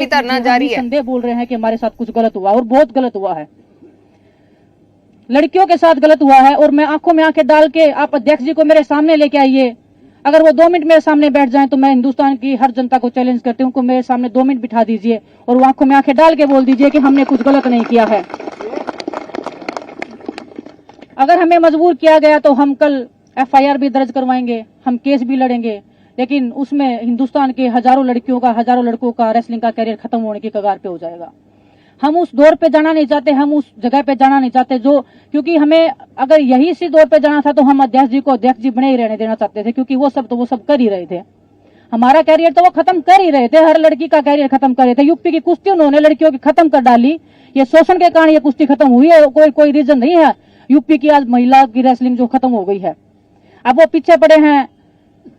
धरना जारी है। संदेह बोल रहे हैं कि हमारे साथ कुछ गलत हुआ और बहुत गलत हुआ है, लड़कियों के साथ गलत हुआ है। और मैं आंखों में आंखें डाल के आप अध्यक्ष जी को मेरे सामने लेके आइए, अगर वो 2 मिनट मेरे सामने बैठ जाएं तो मैं हिंदुस्तान की हर जनता को चैलेंज करती हूँ कि मेरे सामने 2 मिनट बिठा दीजिए और वो आंखों में आंखें डाल के बोल दीजिए कि हमने कुछ गलत नहीं किया है। अगर हमें मजबूर किया गया तो हम कल FIR भी दर्ज करवाएंगे, हम केस भी लड़ेंगे, लेकिन उसमें हिंदुस्तान के हजारों लड़कियों का, हजारों लड़कों का रेसलिंग का करियर खत्म होने की कगार पे हो जाएगा। हम उस दौर पे जाना नहीं चाहते, हम उस जगह पे जाना नहीं चाहते जो, क्योंकि हमें अगर यही इसी दौर पे जाना था तो हम अध्यक्ष जी को अध्यक्ष जी बने ही रहने देना चाहते थे, क्योंकि वो सब कर ही रहे थे। हमारा कैरियर तो वो खत्म कर ही रहे थे, हर लड़की का कैरियर खत्म कर रहे थे। यूपी की कुश्ती उन्होंने लड़कियों की खत्म कर डाली, ये शोषण के कारण ये कुश्ती खत्म हुई है, कोई रीजन नहीं है यूपी की आज महिला की रेसलिंग जो खत्म हो गई है। अब वो पीछे पड़े हैं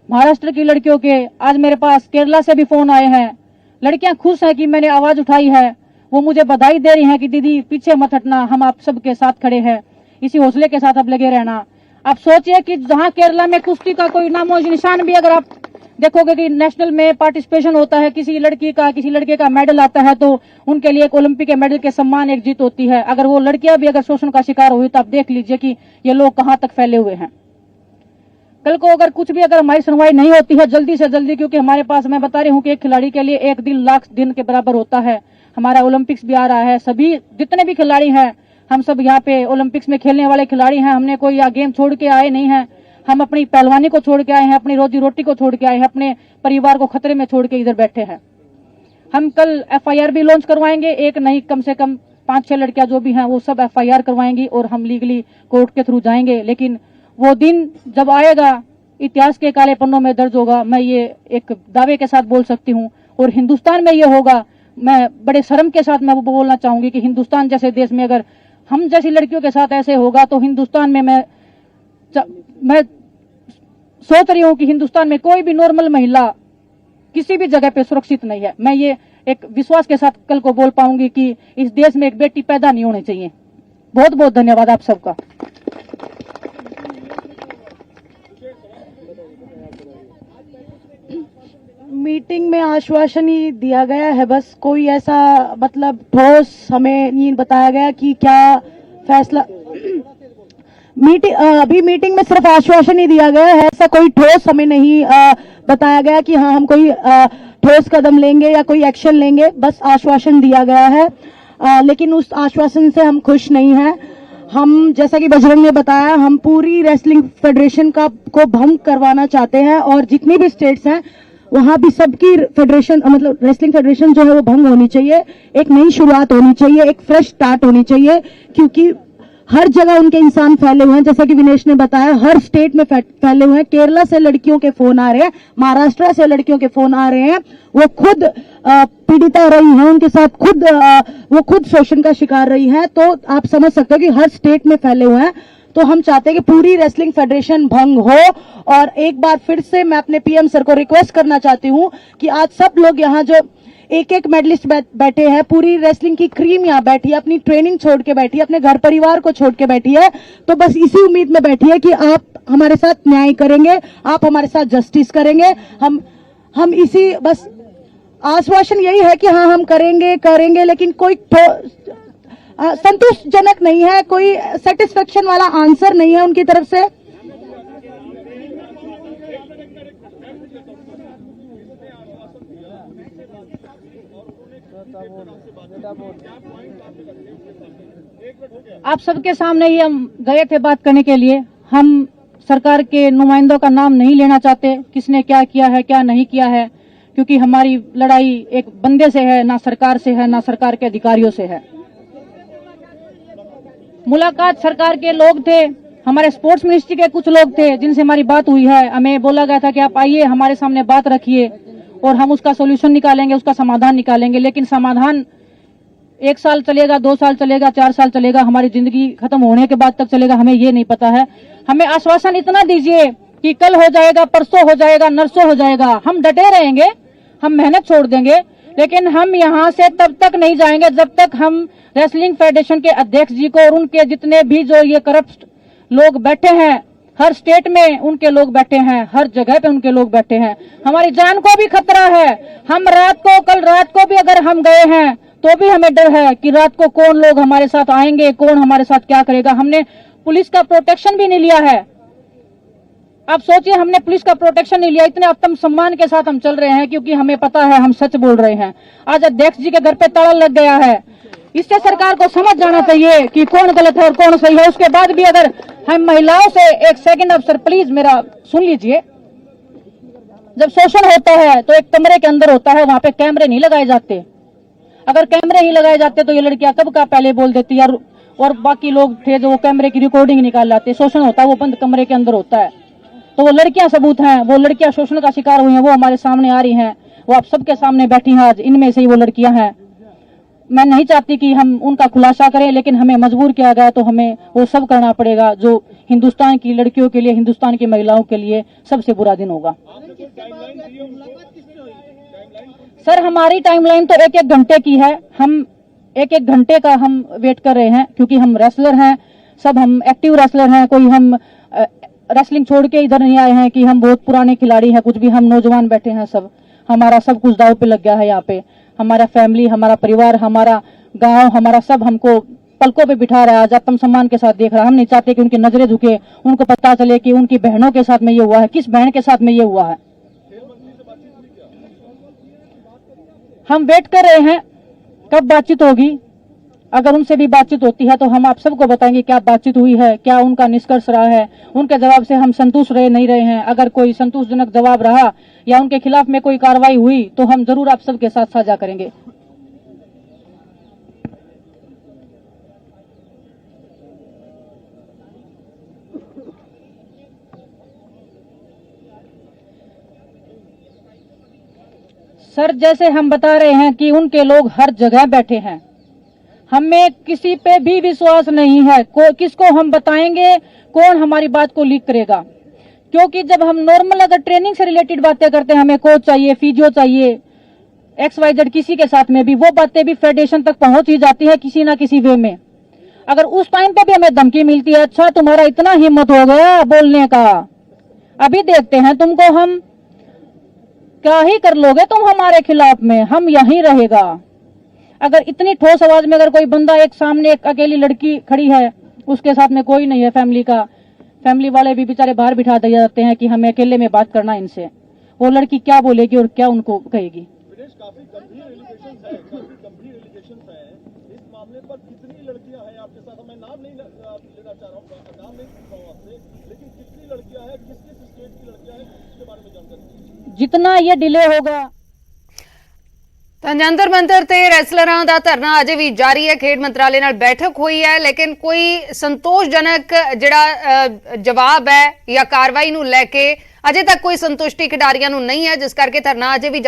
महाराष्ट्र की लड़कियों के। आज मेरे पास केरला से भी फोन आए हैं, लड़कियां खुश हैं कि मैंने आवाज उठाई है, वो मुझे बधाई दे रही हैं कि दीदी पीछे मत हटना, हम आप सबके साथ खड़े हैं, इसी हौसले के साथ अब लगे रहना। आप सोचिए कि जहां केरला में कुश्ती का कोई नामो निशान भी, अगर आप देखोगे कि नेशनल में पार्टिसिपेशन होता है, किसी लड़की का किसी लड़के का मेडल आता है तो उनके लिए एक ओलंपिक के मेडल के सम्मान एक जीत होती है। अगर वो लड़कियां भी अगर शोषण का शिकार हुई तो आप देख लीजिए कि ये लोग कहां तक फैले हुए हैं। कल को अगर कुछ भी अगर हमारी सुनवाई नहीं होती है जल्दी से जल्दी, क्योंकि हमारे पास मैं बता रही हूँ कि एक खिलाड़ी के लिए 1 दिन लाख दिन के बराबर होता है। हमारा ओलंपिक्स भी आ रहा है, सभी जितने भी खिलाड़ी हैं हम सब यहाँ पे ओलंपिक्स में खेलने वाले खिलाड़ी हैं। हमने कोई यहाँ गेम छोड़ के आए नहीं है, हम अपनी पहलवानी को छोड़ के आए हैं, अपनी रोजी रोटी को छोड़ के आए हैं, अपने परिवार को खतरे में छोड़ के इधर बैठे हैं। हम कल FIR भी लॉन्च करवाएंगे, एक नहीं कम से कम 5-6 लड़कियां जो भी हैं वो सब FIR करवाएंगी और हम लीगली कोर्ट के थ्रू जाएंगे। लेकिन वो दिन जब आएगा इतिहास के काले पन्नों में दर्ज होगा, मैं ये एक दावे के साथ बोल सकती हूँ। और हिंदुस्तान में ये होगा, मैं बड़े शर्म के साथ मैं वो बोलना चाहूंगी कि हिंदुस्तान जैसे देश में अगर हम जैसी लड़कियों के साथ ऐसे होगा तो हिंदुस्तान में मैं सोच रही हूँ कि हिंदुस्तान में कोई भी नॉर्मल महिला किसी भी जगह पे सुरक्षित नहीं है। मैं ये एक विश्वास के साथ कल को बोल पाऊंगी कि इस देश में एक बेटी पैदा नहीं होनी चाहिए। बहुत बहुत धन्यवाद आप सबका। मीटिंग में आश्वासन ही दिया गया है, बस कोई ऐसा मतलब ठोस हमें नहीं बताया गया कि क्या फैसला। अभी मीटिंग में सिर्फ आश्वासन ही दिया गया है, ऐसा कोई ठोस हमें नहीं बताया गया कि हाँ हम कोई ठोस कदम लेंगे या कोई एक्शन लेंगे, बस आश्वासन दिया गया है। लेकिन उस आश्वासन से हम खुश नहीं हैं। हम जैसा कि बजरंग ने बताया, हम पूरी रेसलिंग फेडरेशन को भंग करवाना चाहते हैं और जितनी भी स्टेट्स हैं वहां भी सबकी फेडरेशन मतलब रेसलिंग फेडरेशन जो है वो भंग होनी चाहिए, एक नई शुरुआत होनी चाहिए, एक फ्रेश स्टार्ट होनी चाहिए। क्योंकि हर जगह उनके इंसान फैले हुए हैं, जैसा कि विनेश ने बताया, हर स्टेट में फैले हुए हैं। केरला से लड़कियों के फोन आ रहे हैं, महाराष्ट्र से लड़कियों के फोन आ रहे हैं, वो खुद पीड़िता रही हैं, उनके साथ वो खुद शोषण का शिकार रही हैं। तो आप समझ सकते हो कि हर स्टेट में फैले हुए हैं। तो हम चाहते हैं कि पूरी रेसलिंग फेडरेशन भंग हो। और एक बार फिर से मैं अपने PM सर को रिक्वेस्ट करना चाहती हूं कि आज सब लोग यहाँ जो एक मेडलिस्ट बैठे हैं, पूरी रेसलिंग की क्रीम यहाँ बैठी है, अपनी ट्रेनिंग छोड़ के बैठी है, अपने घर परिवार को छोड़ के बैठी है, तो बस इसी उम्मीद में बैठी है कि आप हमारे साथ न्याय करेंगे, आप हमारे साथ जस्टिस करेंगे। हम इसी बस आश्वासन यही है कि हाँ हम करेंगे, लेकिन कोई संतोषजनक नहीं है, कोई सेटिस्फेक्शन वाला आंसर नहीं है उनकी तरफ से। आप सबके सामने ही हम गए थे बात करने के लिए। हम सरकार के नुमाइंदों का नाम नहीं लेना चाहते, किसने क्या किया है क्या नहीं किया है, क्योंकि हमारी लड़ाई एक बंदे से है, ना सरकार से है, ना सरकार के अधिकारियों से है। मुलाकात सरकार के लोग थे, हमारे स्पोर्ट्स मिनिस्ट्री के कुछ लोग थे जिनसे हमारी बात हुई है। हमें बोला गया था कि आप आइए हमारे सामने बात रखिए और हम उसका सोल्यूशन निकालेंगे, उसका समाधान निकालेंगे। लेकिन समाधान 1 साल चलेगा, 2 साल चलेगा, 4 साल चलेगा, हमारी जिंदगी खत्म होने के बाद तक चलेगा, हमें ये नहीं पता है। हमें आश्वासन इतना दीजिए कि कल हो जाएगा, परसों हो जाएगा, नरसों हो जाएगा, हम डटे रहेंगे, हम मेहनत छोड़ देंगे, लेकिन हम यहाँ से तब तक नहीं जाएंगे जब तक हम रेसलिंग फेडरेशन के अध्यक्ष जी को और उनके जितने भी जो ये करप्ट लोग बैठे हैं हर स्टेट में उनके लोग बैठे हैं, हर जगह पे उनके लोग बैठे हैं। हमारी जान को भी खतरा है। हम कल रात को भी अगर हम गए हैं तो भी हमें डर है कि रात को कौन लोग हमारे साथ आएंगे, कौन हमारे साथ क्या करेगा। हमने पुलिस का प्रोटेक्शन भी नहीं लिया है। आप सोचिए, हमने पुलिस का प्रोटेक्शन नहीं लिया, इतने आत्म सम्मान के साथ हम चल रहे हैं क्योंकि हमें पता है हम सच बोल रहे हैं। आज अध्यक्ष जी के घर पे ताला लग गया है। इससे सरकार को समझ जाना चाहिए कि कौन गलत है और कौन सही है। उसके बाद भी अगर हम महिलाओं से, एक सेकंड अफसर प्लीज मेरा सुन लीजिए, जब शोषण होता है तो एक कमरे के अंदर होता है, वहां पे कैमरे नहीं लगाए जाते। अगर कैमरे ही लगाए जाते तो ये लड़कियां कब का पहले बोल देती यार, और बाकी लोग थे जो वो कैमरे की रिकॉर्डिंग निकाल लाते। शोषण होता है वो बंद कमरे के अंदर होता है। तो वो लड़कियां सबूत हैं, वो लड़कियां शोषण का शिकार हुई हैं, वो हमारे सामने आ रही हैं, वो आप सबके सामने बैठी हैं आज। इनमें से ही वो लड़कियां हैं। मैं नहीं चाहती कि हम उनका खुलासा करें, लेकिन हमें मजबूर किया गया तो हमें वो सब करना पड़ेगा जो हिंदुस्तान की लड़कियों के लिए, हिंदुस्तान की महिलाओं के लिए सबसे बुरा दिन होगा। सर हमारी टाइमलाइन तो 1-1 घंटे की है। हम 1-1 घंटे का हम वेट कर रहे हैं क्योंकि हम रेसलर हैं, सब हम एक्टिव रेसलर हैं। कोई हम रेसलिंग छोड़ के इधर नहीं आए हैं कि हम बहुत पुराने खिलाड़ी हैं, कुछ भी। हम नौजवान बैठे हैं सब। हमारा सब कुछ दांव पे लग गया है यहाँ पे। हमारा फैमिली, हमारा परिवार, हमारा गांव, हमारा सब हमको पलकों पे बिठा रहा है, आज आत्म सम्मान के साथ देख रहा है। हम नहीं चाहते कि उनकी नजरें झुके, उनको पता चले कि उनकी बहनों के साथ में ये हुआ है, किस बहन के साथ में ये हुआ है। हम वेट कर रहे हैं कब बातचीत होगी। अगर उनसे भी बातचीत होती है तो हम आप सबको बताएंगे क्या बातचीत हुई है, क्या उनका निष्कर्ष रहा है। उनके जवाब से हम संतुष्ट रहे नहीं रहे हैं। अगर कोई संतोषजनक जवाब रहा या उनके खिलाफ में कोई कार्रवाई हुई तो हम जरूर आप सबके साथ साझा करेंगे। सर जैसे हम बता रहे हैं कि उनके लोग हर जगह बैठे हैं। हमें किसी पे भी विश्वास नहीं है। किसको हम बताएंगे, कौन हमारी बात को लीक करेगा। क्योंकि जब हम नॉर्मल अगर ट्रेनिंग से रिलेटेड बातें करते हैं, हमें कोच चाहिए, फिजियो चाहिए, XYZ किसी के साथ में भी, वो बातें भी फेडरेशन तक पहुंच ही जाती है किसी ना किसी वे में। अगर उस टाइम पे भी हमें धमकी मिलती है, अच्छा तुम्हारा इतना हिम्मत हो गया बोलने का, अभी देखते हैं तुमको हम, क्या ही कर लोगे तुम हमारे खिलाफ में, हम यहीं रहेगा। अगर इतनी ठोस आवाज में अगर कोई बंदा, एक सामने एक अकेली लड़की खड़ी है, उसके साथ में कोई नहीं है फैमिली का, फैमिली वाले भी बेचारे बाहर बिठा दिए जाते हैं कि हमें अकेले में बात करना इनसे, वो लड़की क्या बोलेगी और क्या उनको कहेगी। काफी गंभीर एलिगेशंस है, इस मामले पर कितनी लड़कियां हैं आपके साथ? मैं नाम नहीं लेना चाह रहा हूँ, नाम नहीं पूछ रहा हूँ आपसे, लेकिन कितनी लड़कियां हैं, किस किस स्टेट की लड़कियां हैं, इसके बारे में जानकारी। जितना ये डिले होगा। ਤਾਂ ਜੰਤਰ ਮੰਤਰ ਤੇ ਰੈਸਲਰਾਂ ਦਾ ਧਰਨਾ ਅਜੇ ਵੀ ਜਾਰੀ ਹੈ। ਖੇਡ ਮੰਤਰਾਲੇ ਨਾਲ ਬੈਠਕ ਹੋਈ ਹੈ, ਲੇਕਿਨ ਕੋਈ ਸੰਤੋਸ਼ਜਨਕ ਜਿਹੜਾ ਜਵਾਬ ਹੈ ਜਾਂ ਕਾਰਵਾਈ ਨੂੰ ਲੈ ਕੇ ਅਜੇ ਤੱਕ ਕੋਈ ਸੰਤੁਸ਼ਟੀ ਖਿਡਾਰੀਆਂ ਨੂੰ ਨਹੀਂ ਹੈ, ਜਿਸ ਕਰਕੇ ਧਰਨਾ ਅਜੇ ਵੀ